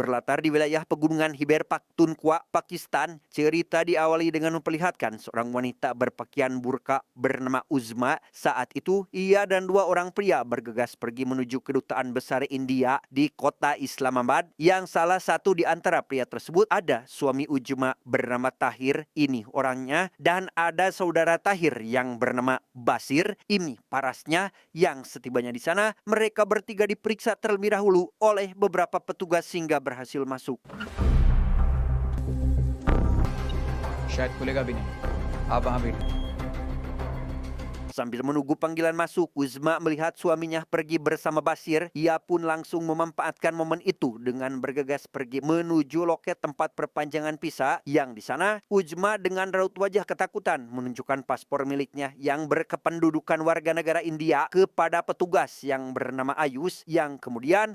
Berlatar di wilayah pegunungan Khyber Pakhtunkhwa, Pakistan, cerita diawali dengan memperlihatkan seorang wanita berpakaian burqa bernama Uzma. Saat itu, ia dan dua orang pria bergegas pergi menuju kedutaan besar India di kota Islamabad, yang salah satu di antara pria tersebut ada suami Uzma bernama Tahir, ini orangnya, dan ada saudara Tahir yang bernama Basir, ini parasnya, yang setibanya di sana, mereka bertiga diperiksa terlebih dahulu oleh beberapa petugas hingga berhasil masuk. शायद खुलेगा भी नहीं आप वहां बैठिए Sambil menunggu panggilan masuk, Uzma melihat suaminya pergi bersama Basir. Ia pun langsung memanfaatkan momen itu dengan bergegas pergi menuju loket tempat perpanjangan visa, yang di sana Uzma dengan raut wajah ketakutan menunjukkan paspor miliknya yang berkependudukan warga negara India kepada petugas yang bernama Ayus, yang kemudian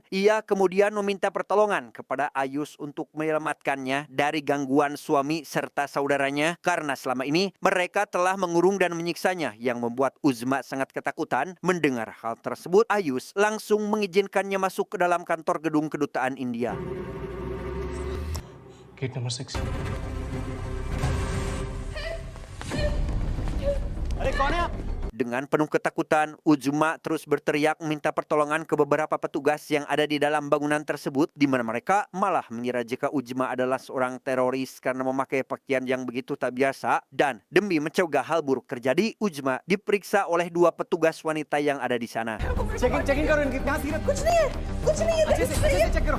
meminta pertolongan kepada Ayus untuk menyelamatkannya dari gangguan suami serta saudaranya, karena selama ini mereka telah mengurung dan menyiksanya, yang membuat Uzma sangat ketakutan. Mendengar hal tersebut, Ayus langsung mengizinkannya masuk ke dalam kantor gedung kedutaan India. Gate number 6. Dengan penuh ketakutan, Uzma terus berteriak meminta pertolongan ke beberapa petugas yang ada di dalam bangunan tersebut, di mana mereka malah mengira jika Uzma adalah seorang teroris karena memakai pakaian yang begitu tak biasa. Dan demi mencegah hal buruk terjadi, Uzma diperiksa oleh dua petugas wanita yang ada di sana.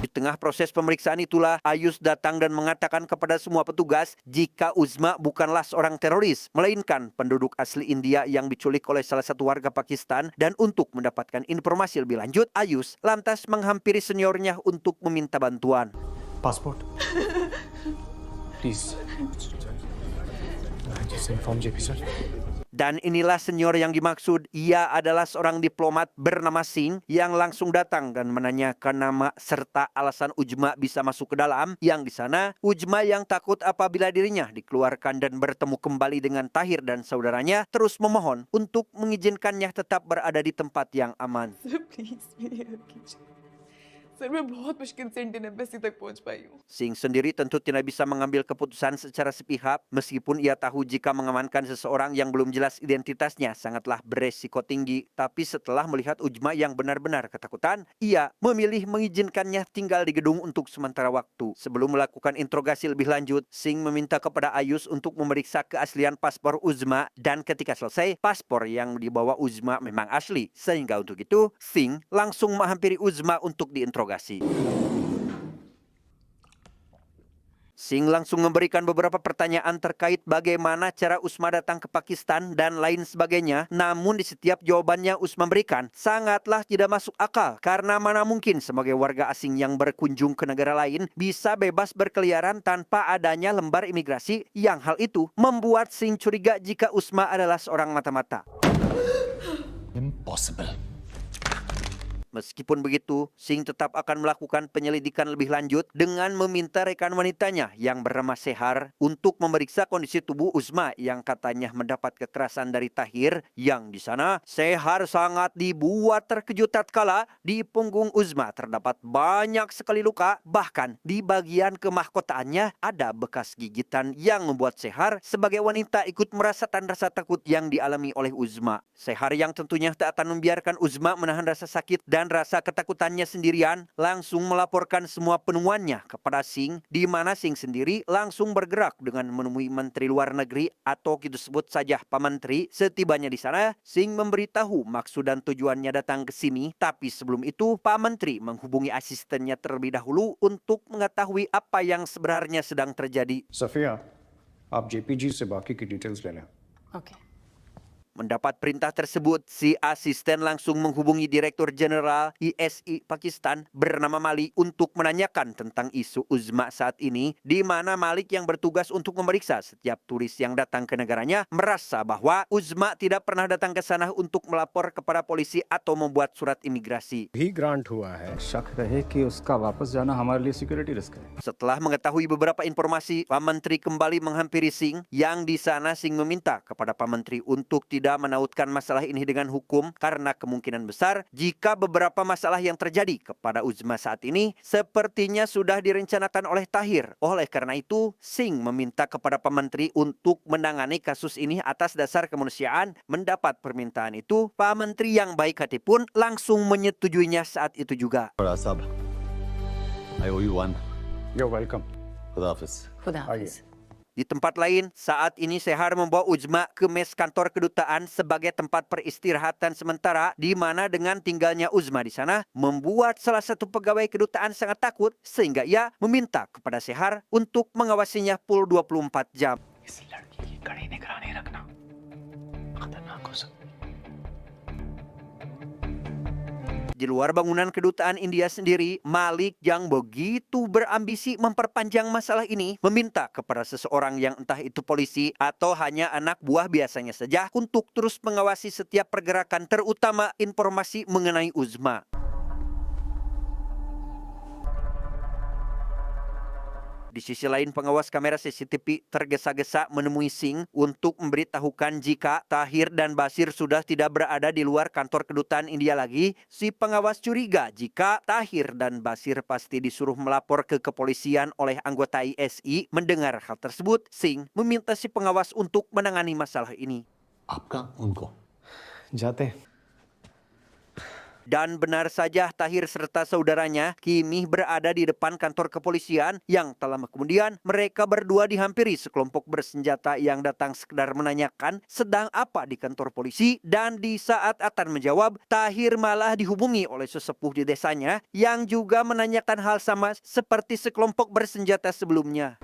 Di tengah proses pemeriksaan itulah Ayus datang dan mengatakan kepada semua petugas jika Uzma bukanlah seorang teroris, melainkan penduduk asli India yang diculik oleh salah satu warga Pakistan. Dan untuk mendapatkan informasi lebih lanjut, Ayus lantas menghampiri seniornya untuk meminta bantuan. Passport. Please. Just inform JP sir. Dan inilah senior yang dimaksud. Ia adalah seorang diplomat bernama Singh yang langsung datang dan menanyakan nama serta alasan Uzma bisa masuk ke dalam, yang di sana Uzma yang takut apabila dirinya dikeluarkan dan bertemu kembali dengan Tahir dan saudaranya terus memohon untuk mengizinkannya tetap berada di tempat yang aman. Sir मैं बहुत मुश्किल से Indian embassy तक पहुंच पाई हूँ। Singh sendiri tentu tidak bisa mengambil keputusan secara sepihak, meskipun ia tahu jika mengamankan seseorang yang belum jelas identitasnya sangatlah beresiko tinggi. Tapi setelah melihat Uzma yang benar-benar ketakutan, ia memilih mengizinkannya tinggal di gedung untuk sementara waktu. Sebelum melakukan interogasi lebih lanjut, Singh meminta kepada Ayus untuk memeriksa keaslian paspor Uzma, dan ketika selesai, paspor yang dibawa Uzma memang asli. Sehingga untuk itu, Singh langsung menghampiri Uzma untuk diinterogasi. Singh langsung memberikan beberapa pertanyaan terkait bagaimana cara Uzma datang ke Pakistan dan lain sebagainya. Namun di setiap jawabannya Uzma berikan sangatlah tidak masuk akal, karena mana mungkin sebagai warga asing yang berkunjung ke negara lain bisa bebas berkeliaran tanpa adanya lembar imigrasi, yang hal itu membuat Singh curiga jika Uzma adalah seorang mata-mata. Impossible. Meskipun begitu, Singh tetap akan melakukan penyelidikan lebih lanjut dengan meminta rekan wanitanya yang bernama Sehar untuk memeriksa kondisi tubuh Uzma yang katanya mendapat kekerasan dari Tahir, yang di sana Sehar sangat dibuat terkejut tatkala di punggung Uzma terdapat banyak sekali luka, bahkan di bagian kemahkotaannya ada bekas gigitan yang membuat Sehar sebagai wanita ikut merasakan rasa takut yang dialami oleh Uzma. Sehar yang tentunya tak akan membiarkan Uzma menahan rasa sakit dan rasa ketakutannya sendirian, langsung melaporkan semua penemuannya kepada Singh, di mana Singh sendiri langsung bergerak dengan menemui Menteri Luar Negeri atau kita sebut saja Pak Menteri. Setibanya di sana, Singh memberitahu maksud dan tujuannya datang ke sini, tapi sebelum itu Pak Menteri menghubungi asistennya terlebih dahulu untuk mengetahui apa yang sebenarnya sedang terjadi. Safia, आप जेपीजी से बाकी की डिटेल्स ले लें। Okay. Mendapat perintah tersebut, si asisten langsung menghubungi Direktur Jenderal ISI Pakistan bernama Malik untuk menanyakan tentang isu Uzma saat ini, di mana Malik yang bertugas untuk memeriksa setiap turis yang datang ke negaranya merasa bahwa Uzma tidak pernah datang ke sana untuk melapor kepada polisi atau membuat surat imigrasi. भी ग्रांट हुआ है। शक रहे कि उसका वापस जाना हमारे लिए सिक्योरिटी रिस्क है Setelah mengetahui beberapa informasi, Pak Menteri kembali menghampiri Singh, yang di sana Singh meminta kepada Pak Menteri untuk tidak tidak menautkan masalah ini dengan hukum karena kemungkinan besar jika beberapa masalah yang terjadi kepada Uzma saat ini sepertinya sudah direncanakan oleh Tahir. Oleh karena itu, Singh meminta kepada Pak Menteri untuk menangani kasus ini atas dasar kemanusiaan. Mendapat permintaan itu, Pak Menteri yang baik hati pun langsung menyetujuinya saat itu juga. Sab, I owe you one. You're welcome. Khuda Hafiz. आइए। Di tempat lain, saat ini Sehar membawa Uzma ke mes kantor kedutaan sebagai tempat peristirahatan sementara, di mana dengan tinggalnya Uzma di sana membuat salah satu pegawai kedutaan sangat takut sehingga ia meminta kepada Sehar untuk mengawasinya full 24 jam. इस लड़की की कड़ी निगरानी रखना, खतरनाक हो सकती है। Di luar bangunan kedutaan India sendiri, Malik yang begitu berambisi memperpanjang masalah ini meminta kepada seseorang yang entah itu polisi atau hanya anak buah biasanya saja untuk terus mengawasi setiap pergerakan terutama informasi mengenai Uzma. Di sisi lain, pengawas kamera CCTV tergesa-gesa menemui Singh untuk memberitahukan jika Tahir dan Basir sudah tidak berada di luar kantor kedutaan India lagi. Si pengawas curiga jika Tahir dan Basir pasti disuruh melapor ke kepolisian oleh anggota ISI. Mendengar hal tersebut, Singh meminta si pengawas untuk menangani masalah ini. आपका उनको जाते हैं। Dan benar saja Tahir serta saudaranya kini berada di depan kantor kepolisian yang tak lama kemudian mereka berdua dihampiri sekelompok bersenjata yang datang sekedar menanyakan sedang apa di kantor polisi, dan di saat akan menjawab, Tahir malah dihubungi oleh sesepuh di desanya yang juga menanyakan hal sama seperti sekelompok bersenjata sebelumnya.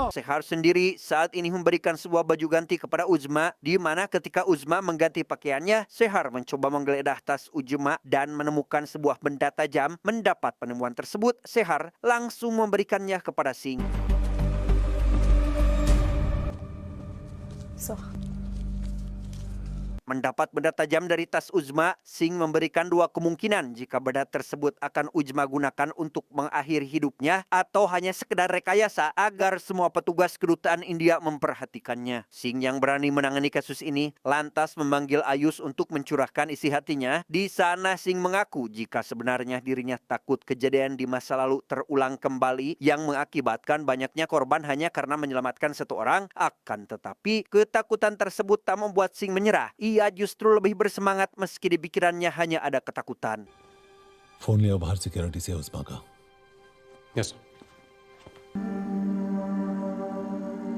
Sehar sendiri saat ini memberikan sebuah baju ganti kepada Uzma, di mana ketika Uzma mengganti pakaiannya, Sehar mencoba menggeledah tas Uzma dan menemukan sebuah benda tajam. Mendapat penemuan tersebut, Sehar langsung memberikannya kepada Singh. Mendapat benda tajam dari tas Uzma, Singh memberikan dua kemungkinan jika benda tersebut akan Uzma gunakan untuk mengakhiri hidupnya atau hanya sekedar rekayasa agar semua petugas kedutaan India memperhatikannya. Singh yang berani menangani kasus ini lantas memanggil Ayus untuk mencurahkan isi hatinya. Di sana Singh mengaku jika sebenarnya dirinya takut kejadian di masa lalu terulang kembali yang mengakibatkan banyaknya korban hanya karena menyelamatkan satu orang. Akan tetapi ketakutan tersebut tak membuat Singh menyerah. Ia justru lebih bersemangat meski di pikirannya hanya ada ketakutan. Phone लिया बाहर सिक्योरिटी से उस्मा का। Yes sir.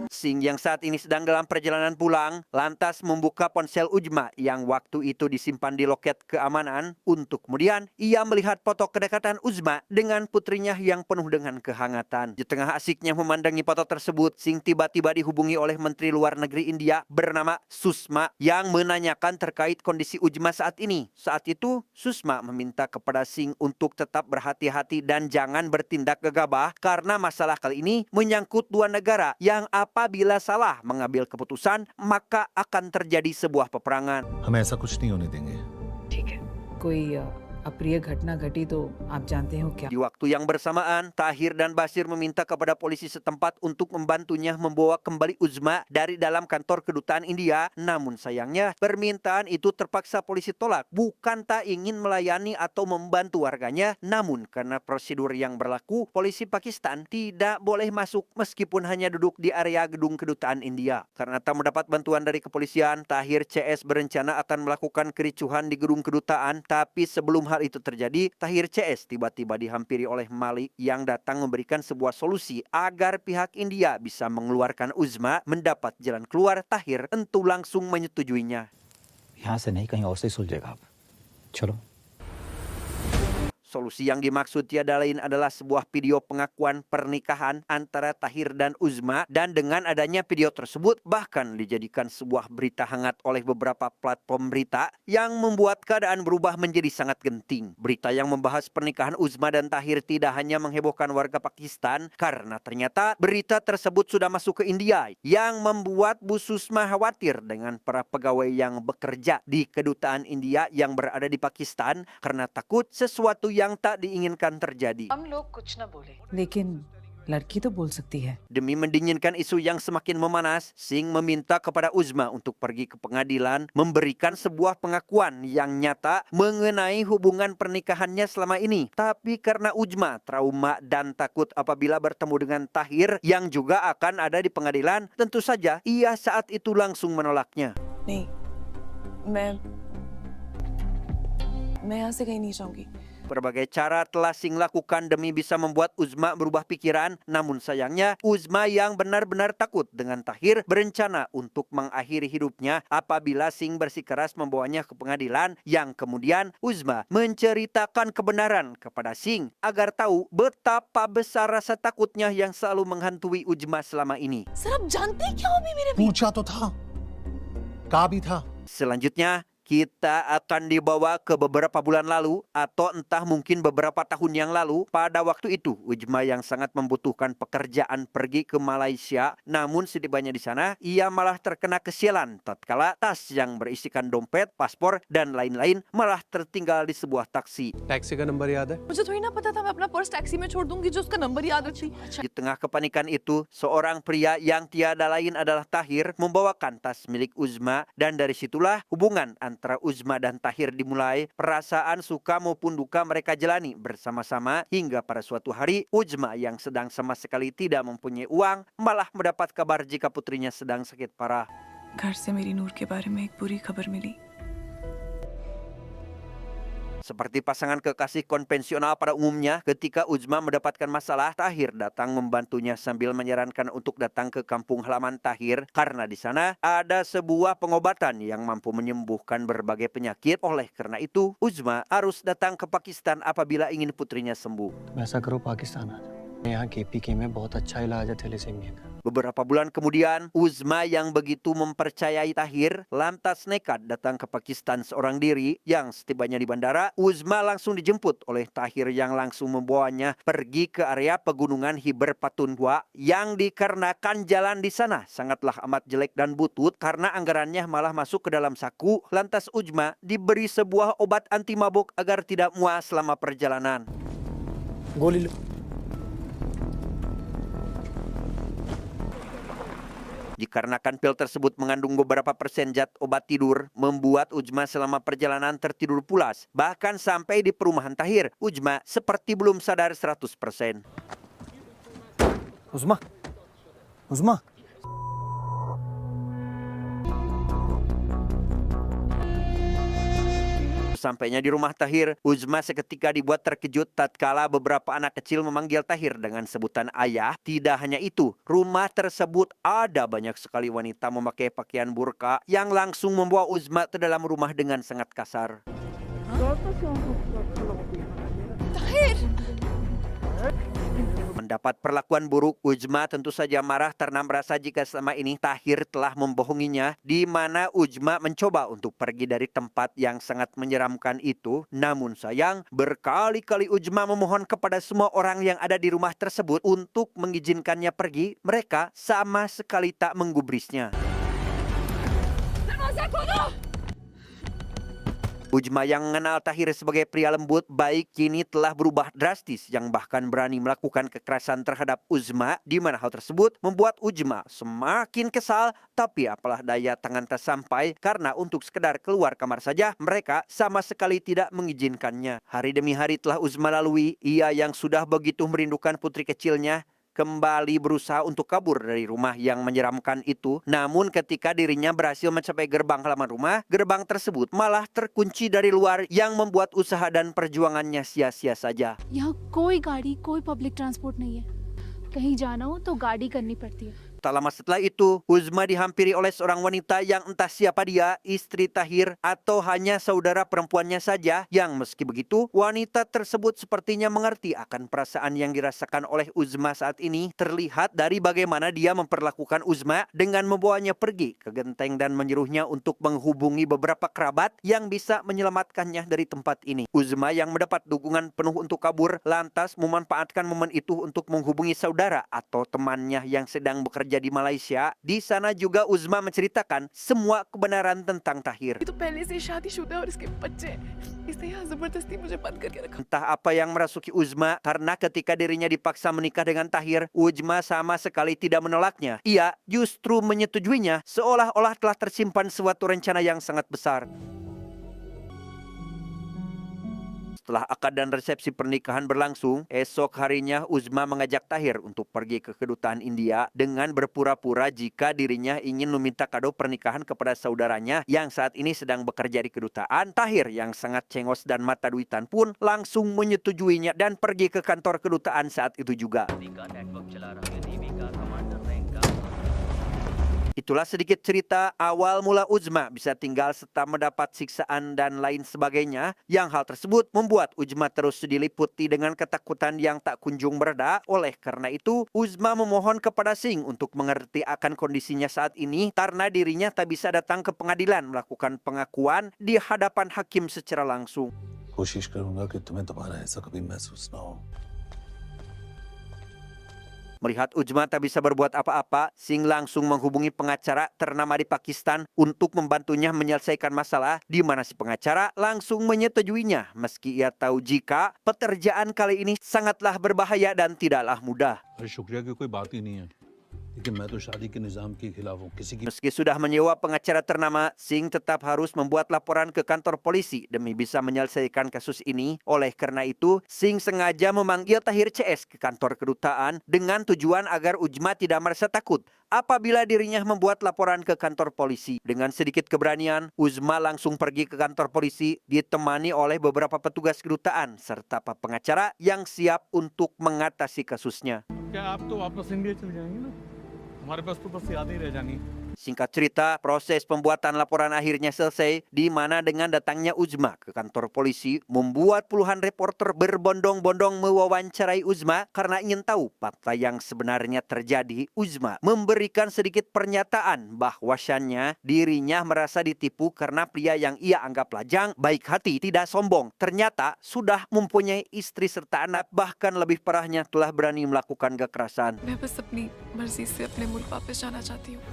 Singh yang saat ini sedang dalam perjalanan pulang, lantas membuka ponsel Uzma yang waktu itu disimpan di loket keamanan untuk kemudian ia melihat foto kedekatan Uzma dengan putrinya yang penuh dengan kehangatan. Di tengah asiknya memandangi foto tersebut, Singh tiba-tiba dihubungi oleh Menteri Luar Negeri India bernama Sushma yang menanyakan terkait kondisi Uzma saat ini. Saat itu, Sushma meminta kepada Singh untuk tetap berhati-hati dan jangan bertindak gegabah karena masalah kali ini menyangkut dua negara yang apabila salah mengambil keputusan, maka akan terjadi sebuah peperangan. हम ऐसा कुछ नहीं होने देंगे। ठीक है, कोई अप्रिय घटना घटी तो आप जानते हो क्या? Di waktu yang bersamaan, Tahir dan Basir meminta kepada polisi setempat untuk membantunya membawa kembali Uzma dari dalam kantor kedutaan India. Namun sayangnya, permintaan itu terpaksa polisi tolak. Bukan tak ingin melayani atau membantu warganya, namun karena prosedur yang berlaku, polisi Pakistan tidak boleh masuk meskipun hanya duduk di area gedung kedutaan India. Karena tak mendapat bantuan dari kepolisian, Tahir CS berencana akan melakukan kericuhan di gedung kedutaan, tapi sebelum hal itu terjadi, Tahir CS tiba-tiba dihampiri oleh Malik yang datang memberikan sebuah solusi agar pihak India bisa mengeluarkan Uzma. Mendapat jalan keluar, Tahir tentu langsung menyetujuinya. यहाँ से नहीं कहीं और से सुलझेगा आप। चलो। Solusi yang dimaksud tiada lain adalah sebuah video pengakuan pernikahan antara Tahir dan Uzma, dan dengan adanya video tersebut bahkan dijadikan sebuah berita hangat oleh beberapa platform berita yang membuat keadaan berubah menjadi sangat genting. Berita yang membahas pernikahan Uzma dan Tahir tidak hanya menghebohkan warga Pakistan karena ternyata berita tersebut sudah masuk ke India yang membuat Bu Sushma khawatir dengan para pegawai yang bekerja di kedutaan India yang berada di Pakistan karena takut sesuatu yang tak diinginkan terjadi. लेकिन लड़की तो बोल सकती है। Demi mendinginkan isu yang semakin memanas, Singh meminta kepada Uzma untuk pergi ke pengadilan memberikan sebuah pengakuan yang nyata mengenai hubungan pernikahannya selama ini. Tapi karena Uzma trauma dan takut apabila bertemu dengan Tahir yang juga akan ada di pengadilan, tentu saja ia saat itu langsung menolaknya. नहीं मैं यहाँ से कहीं नहीं जाऊंगी। Berbagai cara telah Singh lakukan demi bisa membuat Uzma berubah pikiran. Namun sayangnya Uzma yang benar-benar takut dengan Tahir berencana untuk mengakhiri hidupnya apabila Singh bersikeras membawanya ke pengadilan, yang kemudian Uzma menceritakan kebenaran kepada Singh agar tahu betapa besar rasa takutnya yang selalu menghantui Uzma selama ini. Sir आप जानते हैं क्या अभी मेरे पूछा तो था, कहा भी था। Selanjutnya kita akan dibawa ke beberapa bulan lalu atau entah mungkin beberapa tahun yang lalu. Pada waktu itu Uzma yang sangat membutuhkan pekerjaan pergi ke Malaysia, namun setibanya di sana ia malah terkena kesialan tatkala tas yang berisikan dompet, paspor dan lain-lain malah tertinggal di sebuah taksi. Taxi का नंबर याद है? मुझे थोड़ी ना पता था मैं अपना पर्स टैक्सी में छोड़ दूंगी जो उसका नंबर याद रखती। Di tengah kepanikan itu, seorang pria yang tiada lain adalah Tahir membawakan tas milik Uzma, dan dari situlah hubungan antara Uzma dan Tahir dimulai. Perasaan suka maupun duka mereka jalani bersama-sama hingga pada suatu hari Uzma yang sedang sama sekali tidak mempunyai uang malah mendapat kabar jika putrinya sedang sakit parah. घर से मेरी नूर के बारे में एक बुरी खबर मिली। Seperti pasangan kekasih konvensional pada umumnya, ketika Uzma mendapatkan masalah, Tahir datang membantunya sambil menyarankan untuk datang ke kampung halaman Tahir karena di sana ada sebuah pengobatan yang mampu menyembuhkan berbagai penyakit. Oleh karena itu, Uzma harus datang ke Pakistan apabila ingin putrinya sembuh. तुम ऐसा करो पाकिस्तान आ जाओ, यहाँ KPK में बहुत अच्छा इलाज है थैलेसीमिया का। Beberapa bulan kemudian, Uzma yang begitu mempercayai Tahir lantas nekat datang ke Pakistan seorang diri. Yang setibanya di bandara, Uzma langsung dijemput oleh Tahir yang langsung membawanya pergi ke area pegunungan Khyber Pakhtunkhwa, yang dikarenakan jalan di sana sangatlah amat jelek dan butut karena anggarannya malah masuk ke dalam saku. Lantas Uzma diberi sebuah obat anti mabuk agar tidak mual selama perjalanan. गोली लो। Dikarenakan pil tersebut mengandung beberapa persen zat obat tidur, membuat Uzma selama perjalanan tertidur pulas. Bahkan sampai di perumahan Tahir, Uzma seperti belum sadar 100%. उज़्मा, उज़्मा। Sampainya di rumah Tahir, Uzma seketika dibuat terkejut tatkala beberapa anak kecil memanggil Tahir dengan sebutan ayah. Tidak hanya itu, rumah tersebut ada banyak sekali wanita memakai pakaian burka yang langsung membawa Uzma ke dalam rumah dengan sangat kasar. Mendapat perlakuan buruk, Uzma tentu saja marah karena merasa jika selama ini Tahir telah membohonginya, di mana Uzma mencoba untuk pergi dari tempat yang sangat menyeramkan itu. Namun sayang, berkali-kali Uzma memohon kepada semua orang yang ada di rumah tersebut untuk mengizinkannya pergi. Mereka sama sekali tak menggubrisnya. Uzma yang mengenal Tahir sebagai pria lembut baik kini telah berubah drastis, yang bahkan berani melakukan kekerasan terhadap Uzma, di mana hal tersebut membuat Uzma semakin kesal. Tapi apalah daya, tangan tak sampai karena untuk sekedar keluar kamar saja mereka sama sekali tidak mengizinkannya. Hari demi hari telah Uzma lalui. Ia yang sudah begitu merindukan putri kecilnya kembali berusaha untuk kabur dari rumah yang menyeramkan itu. Namun ketika dirinya berhasil mencapai gerbang halaman rumah, gerbang tersebut malah terkunci dari luar, yang membuat usaha dan perjuangannya sia-sia saja. यहाँ कोई गाड़ी कोई public transport नहीं है, कहीं जाना हो तो गाड़ी करनी पड़ती है। Tak lama setelah itu, Uzma dihampiri oleh seorang wanita yang entah siapa dia, istri Tahir atau hanya saudara perempuannya saja, yang meski begitu, wanita tersebut sepertinya mengerti akan perasaan yang dirasakan oleh Uzma saat ini. Terlihat dari bagaimana dia memperlakukan Uzma dengan membawanya pergi ke genteng dan menyuruhnya untuk menghubungi beberapa kerabat yang bisa menyelamatkannya dari tempat ini. Uzma yang mendapat dukungan penuh untuk kabur, lantas memanfaatkan momen itu untuk menghubungi saudara atau temannya yang sedang bekerja bekerja di Malaysia. Di sana juga Uzma menceritakan semua kebenaran tentang Tahir. ये तो पहले से ही शादीशुदा है और इसके बच्चे हैं। इसने यहाँ जबरदस्ती मुझे बंद करके रखा। Entah apa yang merasuki Uzma, karena ketika dirinya dipaksa menikah dengan Tahir, Uzma sama sekali tidak menolaknya. Ia justru menyetujuinya, seolah-olah telah tersimpan suatu rencana yang sangat besar. Setelah akad dan resepsi pernikahan berlangsung, esok harinya Uzma mengajak Tahir untuk pergi ke kedutaan India dengan berpura-pura jika dirinya ingin meminta kado pernikahan kepada saudaranya yang saat ini sedang bekerja di kedutaan. Tahir yang sangat cengos dan mata duitan pun langsung menyetujuinya dan pergi ke kantor kedutaan saat itu juga. Itulah sedikit cerita awal mula Uzma bisa tinggal setelah mendapat siksaan dan lain sebagainya. Yang hal tersebut membuat Uzma terus diliputi dengan ketakutan yang tak kunjung mereda. Oleh karena itu, Uzma memohon kepada Singh untuk mengerti akan kondisinya saat ini karena dirinya tak bisa datang ke pengadilan melakukan pengakuan di hadapan hakim secara langsung. कोशिश करूंगा कि तुम्हें दोबारा ऐसा कभी महसूस ना हो। Melihat Uzma tak bisa berbuat apa-apa, Singh langsung menghubungi pengacara ternama di Pakistan untuk membantunya menyelesaikan masalah, di mana si pengacara langsung menyetujuinya meski ia tahu jika pekerjaan kali ini sangatlah berbahaya dan tidaklah mudah. शुक्रिया की कोई बात ही नहीं है, लेकिन मैं तो शादी के निजाम के खिलाफ हूँ। किसी की Meski sudah menyewa pengacara ternama, Singh tetap harus membuat laporan ke kantor polisi demi bisa menyelesaikan kasus ini. Oleh karena itu, Singh sengaja memanggil Tahir CS ke kantor kedutaan dengan tujuan agar Uzma tidak merasa takut apabila dirinya membuat laporan ke kantor polisi. Dengan sedikit keberanian, Uzma langsung pergi ke kantor polisi ditemani oleh beberapa petugas kedutaan serta pengacara yang siap untuk mengatasi kasusnya. क्या आप तो वापस इंडिया चले जाएंगे ना? हमारे पास तो बस यादें ही रह जानी। Singkat cerita, proses pembuatan laporan akhirnya selesai, di mana dengan datangnya Uzma ke kantor polisi membuat puluhan reporter berbondong-bondong mewawancarai Uzma karena ingin tahu fakta yang sebenarnya terjadi. Uzma memberikan sedikit pernyataan bahwasannya dirinya merasa ditipu karena pria yang ia anggap lajang, baik hati, tidak sombong, ternyata sudah mempunyai istri serta anak, bahkan lebih parahnya telah berani melakukan kekerasan. मैं बस अपनी मर्जी से अपने मुल्क वापस जाना चाहती हूँ।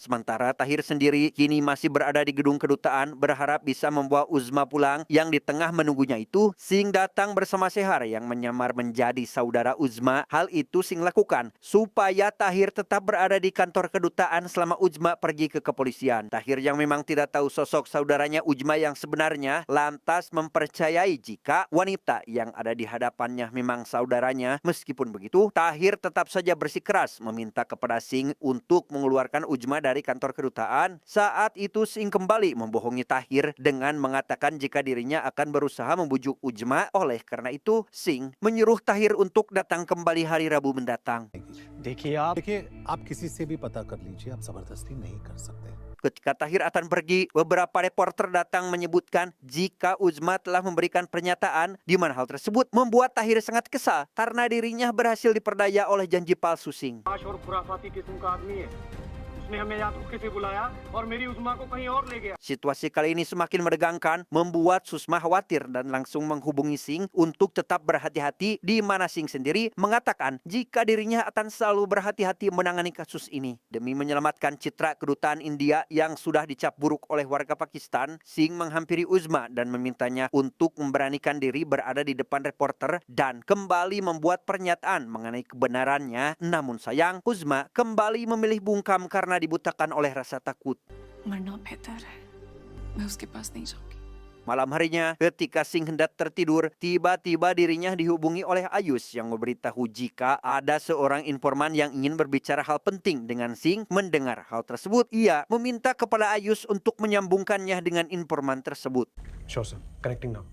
Sementara Tahir sendiri kini masih berada di gedung kedutaan berharap bisa membawa Uzma pulang. Yang di tengah menunggunya itu, Singh datang bersama Sehar yang menyamar menjadi saudara Uzma. Hal itu Singh lakukan supaya Tahir tetap berada di kantor kedutaan selama Uzma pergi ke kepolisian. Tahir yang memang tidak tahu sosok saudaranya Uzma yang sebenarnya lantas mempercayai jika wanita yang ada di hadapannya memang saudaranya. Meskipun begitu, Tahir tetap saja bersikeras meminta kepada Singh untuk mengeluarkan Uzma dari kantor kedutaan. Saat itu Singh kembali membohongi Tahir dengan mengatakan jika dirinya akan berusaha membujuk Uzma. Oleh karena itu, Singh menyuruh Tahir untuk datang kembali hari Rabu mendatang. देखिए आप किसी से भी पता कर लीजिए, आप जबरदस्ती नहीं कर सकते। Ketika Tahir akan pergi, beberapa reporter datang menyebutkan jika Uzma telah memberikan pernyataan, di mana hal tersebut membuat Tahir sangat kesal karena dirinya berhasil diperdaya oleh janji palsu Singh. Situasi kali ini semakin menegangkan, membuat Susma khawatir dan langsung menghubungi Singh untuk tetap berhati-hati, di mana Singh sendiri mengatakan jika dirinya akan selalu berhati-hati menangani kasus ini. Demi menyelamatkan citra kedutaan India yang sudah dicap buruk oleh warga Pakistan, Singh menghampiri Uzma dan memintanya untuk memberanikan diri berada di depan reporter dan kembali membuat pernyataan mengenai kebenarannya. Namun sayang, Uzma kembali memilih bungkam karena dibutakan oleh rasa takut. मरना बेहतर है। मैं उसके पास नहीं जाऊंगी। Malam harinya, ketika Singh hendak tertidur, tiba-tiba dirinya dihubungi oleh Ayus yang memberitahu jika ada seorang informan yang ingin berbicara hal penting dengan Singh. Mendengar hal tersebut, ia meminta kepada Ayus untuk menyambungkannya dengan informan tersebut. Sure sir, connecting now.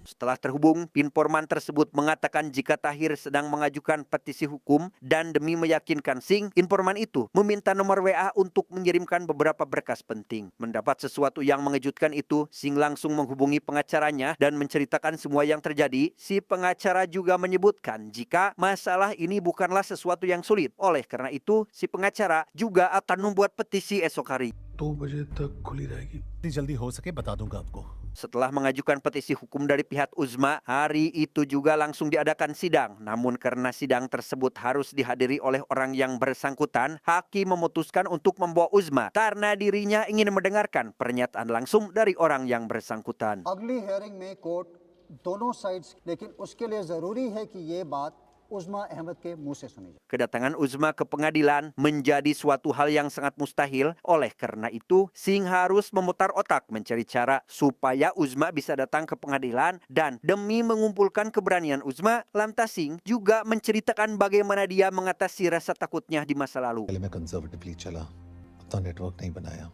Setelah terhubung, informan tersebut mengatakan jika Tahir sedang mengajukan petisi hukum dan demi meyakinkan Singh, informan itu meminta nomor WA untuk mengirimkan beberapa berkas penting. Mendapat sesuatu yang mengejutkan itu, Singh langsung menghubungi pengacaranya dan menceritakan semua yang terjadi. Si pengacara juga menyebutkan jika masalah ini bukanlah sesuatu yang sulit. Oleh karena itu, si pengacara juga akan membuat petisi esok hari. 2 बजे तक खुली रहेगी। जितनी जल्दी हो सके बता दूंगा आपको। Setelah mengajukan petisi hukum dari pihak Uzma, hari itu juga langsung diadakan sidang. Namun karena sidang tersebut harus dihadiri oleh orang yang bersangkutan, hakim memutuskan untuk membawa Uzma karena dirinya ingin mendengarkan pernyataan langsung dari orang yang bersangkutan. अगली हेयरिंग में कोर्ट दोनों साइड्स लेकिन उसके लिए जरूरी है कि ये बात उस्मा अहमद के मुंह से सुनी जाए. Kedatangan Uzma ke pengadilan menjadi suatu hal yang sangat mustahil. Oleh karena itu, Singh harus memutar otak mencari cara supaya Uzma bisa datang ke pengadilan. Dan demi mengumpulkan keberanian Uzma, lantas Singh juga menceritakan bagaimana dia mengatasi rasa takutnya di masa lalu. पहले मैं कंजर्वेटिवली चला, अपना नेटवर्क नहीं बनाया.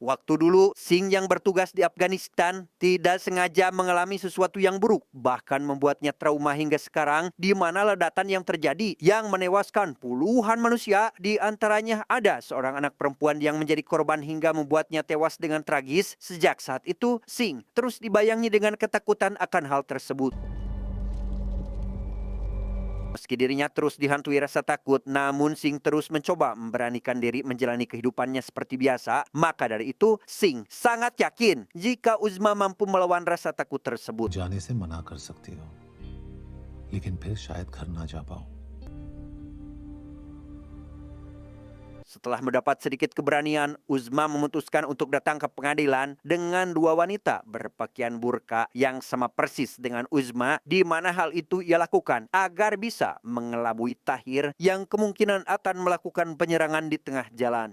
Waktu dulu, Singh yang bertugas di Afghanistan tidak sengaja mengalami sesuatu yang buruk, bahkan membuatnya trauma hingga sekarang, di mana ledakan yang terjadi yang menewaskan puluhan manusia, di antaranya ada seorang anak perempuan yang menjadi korban hingga membuatnya tewas dengan tragis. Sejak saat itu, Singh terus dibayangi dengan ketakutan akan hal tersebut. Meski dirinya terus dihantui rasa takut, namun Singh terus mencoba memberanikan diri menjalani kehidupannya seperti biasa. Maka dari itu, Singh sangat yakin jika Uzma mampu melawan rasa takut tersebut. जाने से मना कर सकती हो, लेकिन फिर शायद घर ना जा पाऊं. Setelah mendapat sedikit keberanian, Uzma memutuskan untuk datang ke pengadilan dengan dua wanita berpakaian burka yang sama persis dengan Uzma, di mana hal itu ia lakukan agar bisa mengelabui Tahir yang kemungkinan akan melakukan penyerangan di tengah jalan.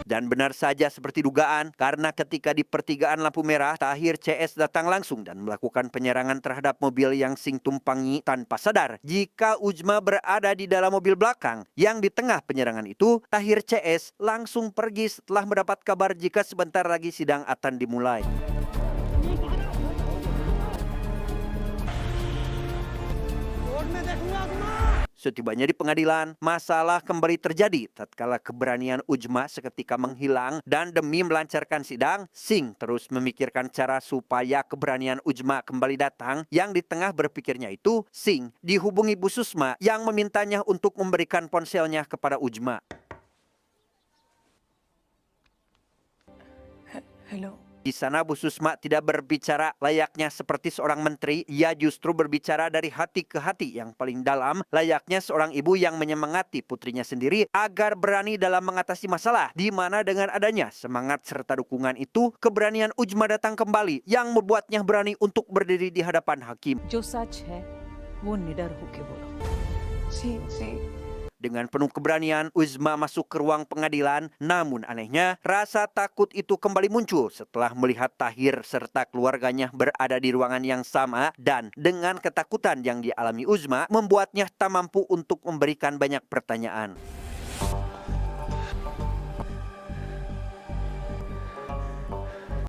Dan benar saja seperti dugaan, karena ketika di pertigaan lampu merah, Tahir CS datang langsung dan melakukan penyerangan terhadap mobil yang Singh tumpangi tanpa sadar jika Uzma berada di dalam mobil belakang. Yang di tengah penyerangan itu, Tahir CS langsung pergi setelah mendapat kabar jika sebentar lagi sidang akan dimulai. Setibanya di pengadilan, masalah kembali terjadi tatkala keberanian Uzma seketika menghilang, dan demi melancarkan sidang, Singh terus memikirkan cara supaya keberanian Uzma kembali datang. Yang di tengah berpikirnya itu, Singh dihubungi Bu Susma yang memintanya untuk memberikan ponselnya kepada Uzma. Hello. Di sana Bu Susma tidak berbicara layaknya seperti seorang menteri, ia justru berbicara dari hati ke hati yang paling dalam, layaknya seorang ibu yang menyemangati putrinya sendiri agar berani dalam mengatasi masalah, di mana dengan adanya semangat serta dukungan itu, keberanian Uzma datang kembali yang membuatnya berani untuk berdiri di hadapan hakim. जो सच है वो निडर होके बोलो. जी जी. Dengan penuh keberanian, Uzma masuk ke ruang pengadilan. Namun anehnya, rasa takut itu kembali muncul setelah melihat Tahir serta keluarganya berada di ruangan yang sama. Dan dengan ketakutan yang dialami Uzma, membuatnya tak mampu untuk memberikan banyak pertanyaan.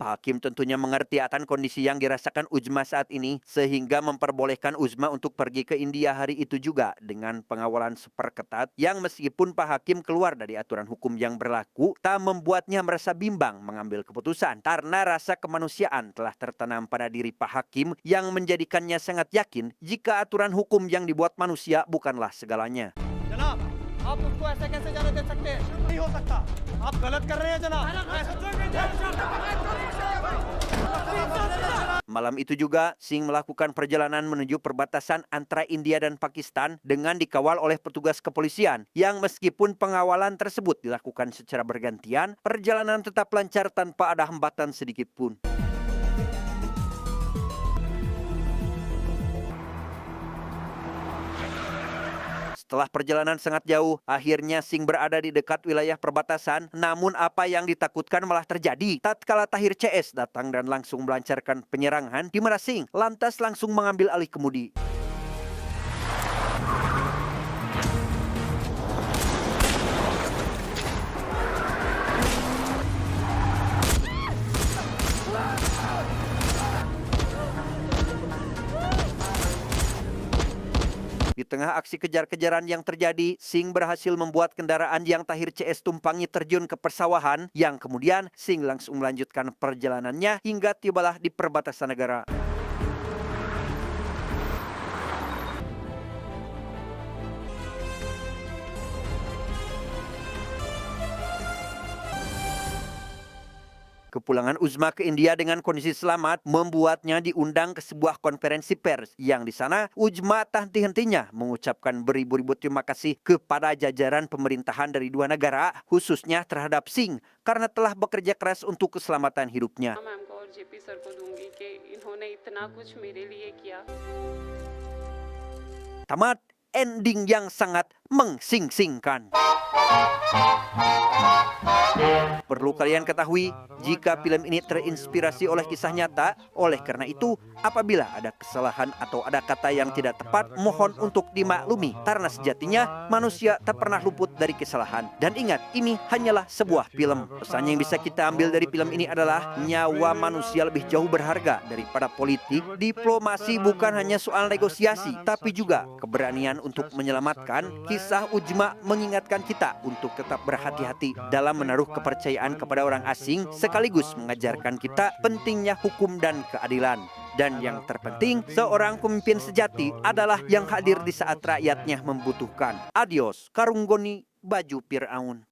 Hakim tentunya mengerti akan kondisi yang dirasakan Uzma saat ini, sehingga memperbolehkan Uzma untuk pergi ke India hari itu juga dengan pengawalan super ketat yang meskipun Pak Hakim keluar dari aturan hukum yang berlaku, tak membuatnya merasa bimbang mengambil keputusan karena rasa kemanusiaan telah tertanam pada diri Pak Hakim yang menjadikannya sangat yakin jika aturan hukum yang dibuat manusia bukanlah segalanya. जनाब, आप उसको ऐसे कैसे जाने दे सकते हैं? नहीं हो सकता. आप गलत कर रहे हैं जनाब. Malam itu juga, Singh melakukan perjalanan menuju perbatasan antara India dan Pakistan dengan dikawal oleh petugas kepolisian, yang meskipun pengawalan tersebut dilakukan secara bergantian, perjalanan tetap lancar tanpa ada hambatan sedikit pun. Setelah perjalanan sangat jauh, akhirnya Singh berada di dekat wilayah perbatasan. Namun apa yang ditakutkan malah terjadi tatkala Tahir CS datang dan langsung melancarkan penyerangan, di mana Singh lantas langsung mengambil alih kemudi. Di tengah aksi kejar-kejaran yang terjadi, Singh berhasil membuat kendaraan yang Tahir CS tumpangi terjun ke persawahan, yang kemudian Singh langsung melanjutkan perjalanannya hingga tibalah di perbatasan negara. Kepulangan Uzma ke India dengan kondisi selamat membuatnya diundang ke sebuah konferensi pers yang di sana Uzma tak henti-hentinya mengucapkan beribu-ribu terima kasih kepada jajaran pemerintahan dari dua negara, khususnya terhadap Singh karena telah bekerja keras untuk keselamatan hidupnya. Tamat ending yang sangat mengsing-singkan. Perlu kalian ketahui, jika film ini terinspirasi oleh kisah nyata, oleh karena itu, apabila ada kesalahan atau ada kata yang tidak tepat, mohon untuk dimaklumi. Karena sejatinya, manusia tak pernah luput dari kesalahan. Dan ingat, ini hanyalah sebuah film. Pesan yang bisa kita ambil dari film ini adalah, nyawa manusia lebih jauh berharga daripada politik. Diplomasi bukan hanya soal negosiasi, tapi juga keberanian untuk menyelamatkan. Kisah Uzma mengingatkan kita untuk tetap berhati-hati dalam menaruh kepercayaan kepada orang asing, sekaligus mengajarkan kita pentingnya hukum dan keadilan. Dan yang terpenting, seorang pemimpin sejati adalah yang hadir di saat rakyatnya membutuhkan. Adios, Karunggoni, Baju Firaun.